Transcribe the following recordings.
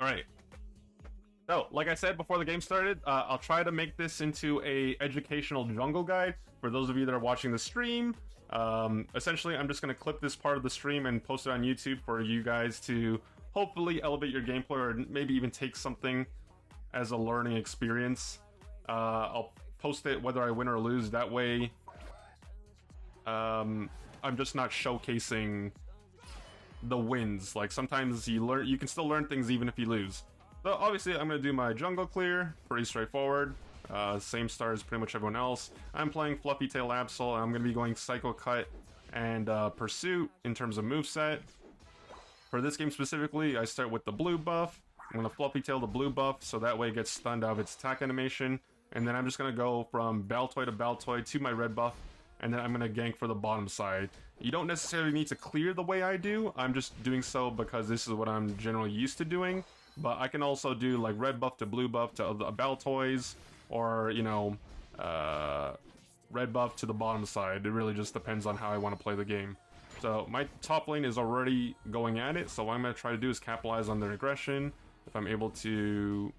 Alright. So, like I said before the game started, I'll try to make this into a educational jungle guide for those of you that are watching the stream. Essentially, I'm just going to clip this part of the stream and post it on YouTube for you guys to hopefully elevate your gameplay or maybe even take something as a learning experience. I'll post it whether I win or lose. That way, I'm just not showcasing the wins. Like, sometimes you can still learn things even if you lose. So obviously I'm going to do my jungle clear, pretty straightforward, same start as pretty much everyone else. I'm playing Fluffy Tail Absol, and I'm going to be going Psycho Cut and Pursuit in terms of moveset. For this game specifically, I start with the blue buff. I'm going to Fluffy Tail the blue buff, so that way it gets stunned out of its attack animation. And then I'm just going to go from Baltoy to Baltoy to my red buff, and then I'm going to gank for the bottom side. You don't necessarily need to clear the way I do, I'm just doing so because this is what I'm generally used to doing. But I can also do like red buff to blue buff to the Baltoys, or, you know, red buff to the bottom side. It really just depends on how I want to play the game. So my top lane is already going at it, so what I'm going to try to do is capitalize on their aggression. If I'm able to...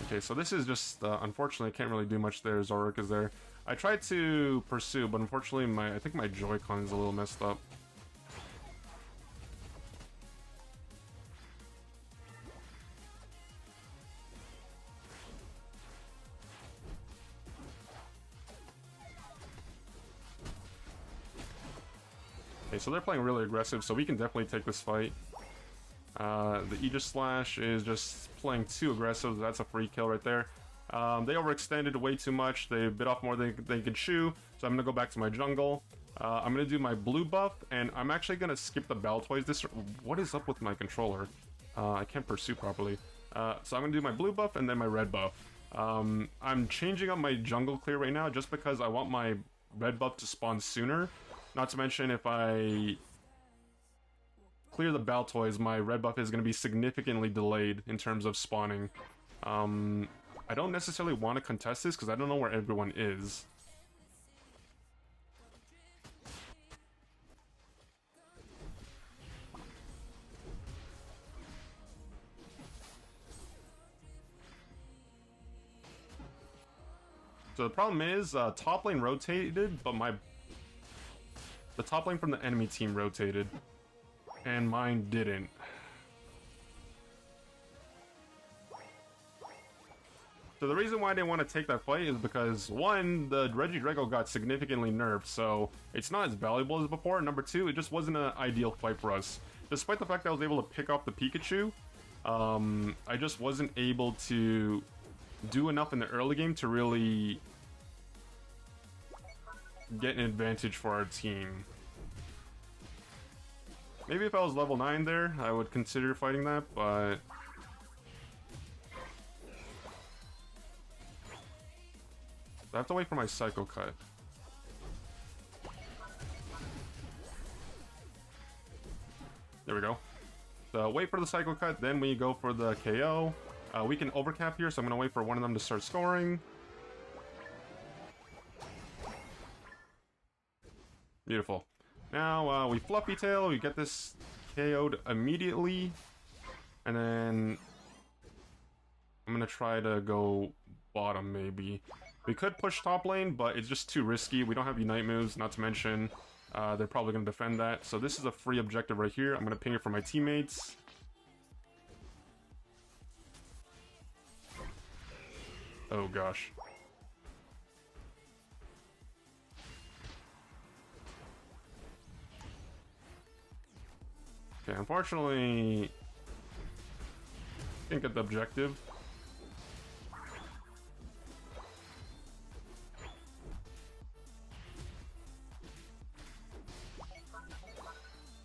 Okay, so this is just, unfortunately, I can't really do much there. Soloq is there. I tried to pursue, but unfortunately, I think my Joy-Con is a little messed up. Okay, so they're playing really aggressive, so we can definitely take this fight. The Aegis Slash is just playing too aggressive. That's a free kill right there. They overextended way too much. They bit off more than they could chew, so I'm going to go back to my jungle. I'm going to do my blue buff, and I'm actually going to skip the Baltoys. What is up with my controller? I can't pursue properly. So I'm going to do my blue buff and then my red buff. I'm changing up my jungle clear right now just because I want my red buff to spawn sooner. Not to mention, if I clear the Baltoys, my red buff is going to be significantly delayed in terms of spawning. I don't necessarily want to contest this because I don't know where everyone is. So the problem is, top lane rotated, but the top lane from the enemy team rotated. And mine didn't. So the reason why I didn't want to take that fight is because, one, the Regidrago got significantly nerfed, so it's not as valuable as before. Number two, it just wasn't an ideal fight for us. Despite the fact that I was able to pick off the Pikachu, I just wasn't able to do enough in the early game to really get an advantage for our team. Maybe if I was level 9 there, I would consider fighting that, but... I have to wait for my Psycho Cut. There we go. So wait for the Psycho Cut, then we go for the KO. We can overcap here, so I'm going to wait for one of them to start scoring. Beautiful. Now, we Fluffy Tail, we get this KO'd immediately, and then I'm gonna try to go bottom, maybe. We could push top lane, but it's just too risky. We don't have Unite moves, not to mention they're probably gonna defend that. So this is a free objective right here. I'm gonna ping it for my teammates. Oh gosh. Okay, unfortunately, didn't get the objective.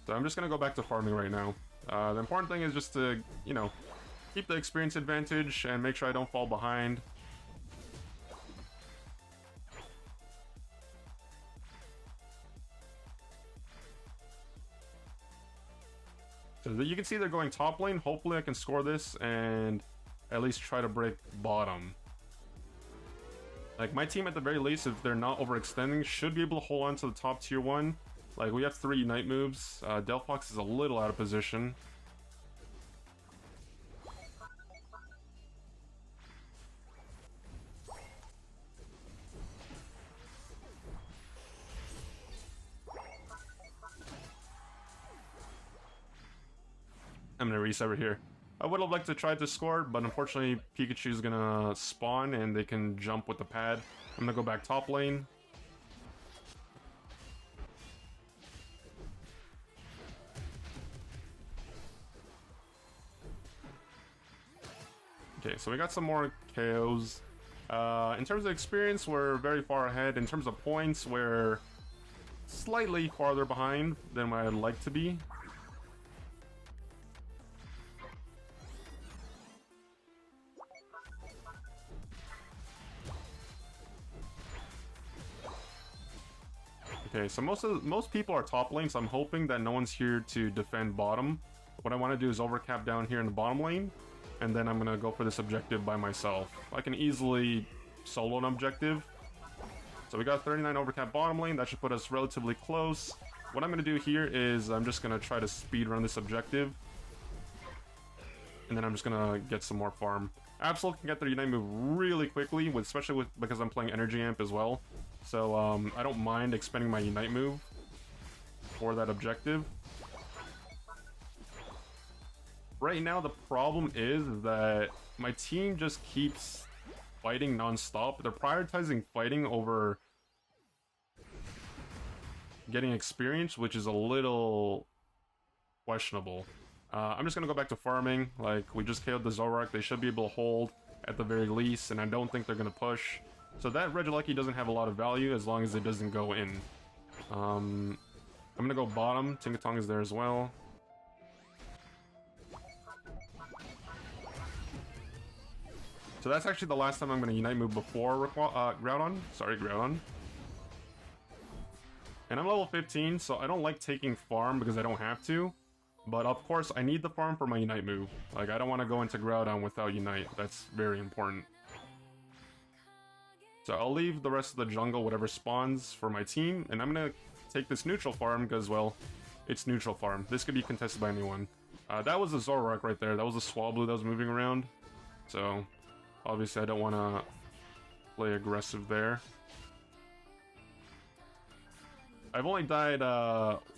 So I'm just gonna go back to farming right now. The important thing is just to, you know, keep the experience advantage and make sure I don't fall behind. So you can see they're going top lane. Hopefully I can score this and at least try to break bottom. Like, my team at the very least, if they're not overextending, should be able to hold on to the top tier 1. Like, we have 3 Unite moves. Delphox is a little out of position. I'm gonna reset over here. I would have liked to try to score, but unfortunately Pikachu's gonna spawn and they can jump with the pad. I'm gonna go back top lane. Okay, so we got some more KOs. In terms of experience, we're very far ahead. In terms of points, we're slightly farther behind than what I'd like to be. Okay, so most people are top lane, so I'm hoping that no one's here to defend bottom. What I want to do is overcap down here in the bottom lane, and then I'm gonna go for this objective by myself. I can easily solo an objective. So we got 39 overcap bottom lane, that should put us relatively close. What I'm gonna do here is I'm just gonna try to speed run this objective, and then I'm just gonna get some more farm. Absol can get their Unite move really quickly, especially because I'm playing Energy Amp as well. So I don't mind expending my Unite move for that objective. Right now the problem is that my team just keeps fighting non-stop. They're prioritizing fighting over getting experience, which is a little questionable. I'm just gonna go back to farming. Like, we just KO'd the Zoroark, they should be able to hold at the very least, and I don't think they're gonna push. So that Regieleki doesn't have a lot of value as long as it doesn't go in. I'm gonna go bottom. Tingatong is there as well. So that's actually the last time I'm gonna Unite move before Groudon. Sorry, Groudon. And I'm level 15, so I don't like taking farm because I don't have to. But of course, I need the farm for my Unite move. Like, I don't want to go into Groudon without Unite. That's very important. So I'll leave the rest of the jungle, whatever spawns, for my team. And I'm going to take this neutral farm because, well, it's neutral farm. This could be contested by anyone. That was a Zoroark right there. That was a Swablu that was moving around. So, obviously I don't want to play aggressive there. I've only died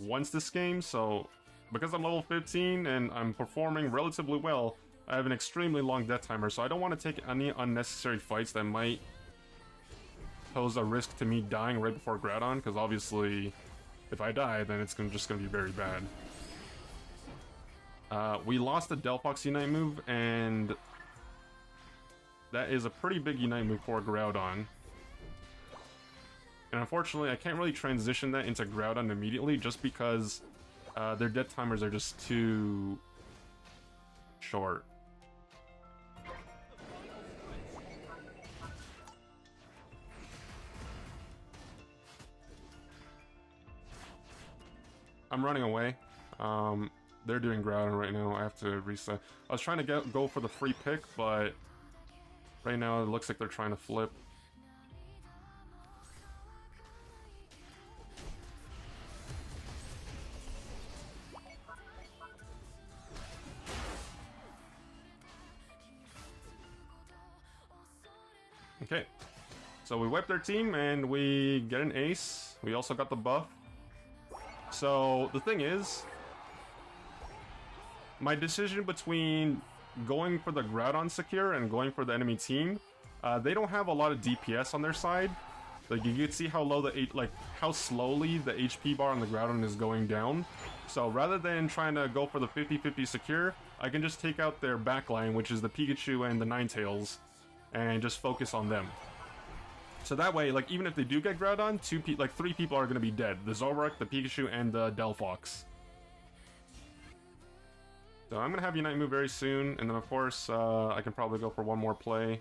once this game, so because I'm level 15 and I'm performing relatively well, I have an extremely long death timer, so I don't want to take any unnecessary fights that might pose a risk to me dying right before Groudon, because obviously if I die, then it's just going to be very bad. We lost the Delphox Unite move, and that is a pretty big Unite move for Groudon. And unfortunately, I can't really transition that into Groudon immediately just because their death timers are just too short. I'm running away. They're doing Groudon right now. I have to reset. I was trying to go for the free pick, but right now it looks like they're trying to flip. Okay, so we wiped their team and we get an ace. We also got the buff. So the thing is, my decision between going for the Groudon secure and going for the enemy team, they don't have a lot of DPS on their side. Like, you can see how low how slowly the HP bar on the Groudon is going down. So rather than trying to go for the 50-50 secure, I can just take out their backline, which is the Pikachu and the Ninetales, and just focus on them. So that way, like, even if they do get Groudon, three people are going to be dead. The Zoroark, the Pikachu, and the Delphox. So I'm going to have Unite move very soon, and then of course, I can probably go for one more play.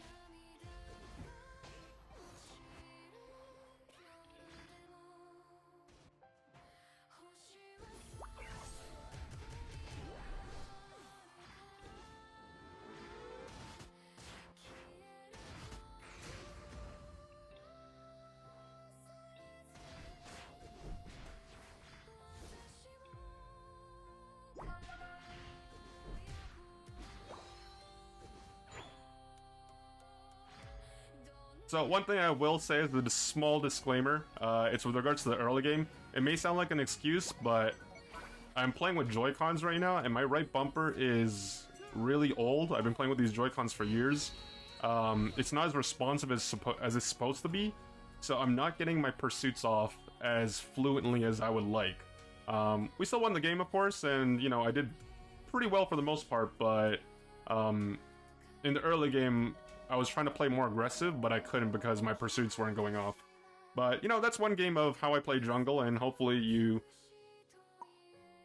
So one thing I will say is a small disclaimer. It's with regards to the early game. It may sound like an excuse, but I'm playing with Joy-Cons right now, and my right bumper is really old. I've been playing with these Joy-Cons for years. It's not as responsive as it's supposed to be, so I'm not getting my pursuits off as fluently as I would like. We still won the game, of course, and, you know, I did pretty well for the most part, but in the early game, I was trying to play more aggressive, but I couldn't because my pursuits weren't going off. But, you know, that's one game of how I play jungle, and hopefully you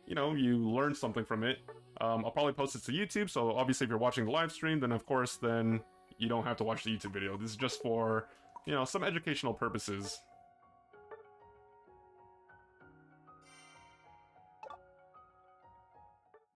learn something from it. I'll probably post it to YouTube, so obviously if you're watching the live stream, then of course, then you don't have to watch the YouTube video. This is just for, you know, some educational purposes.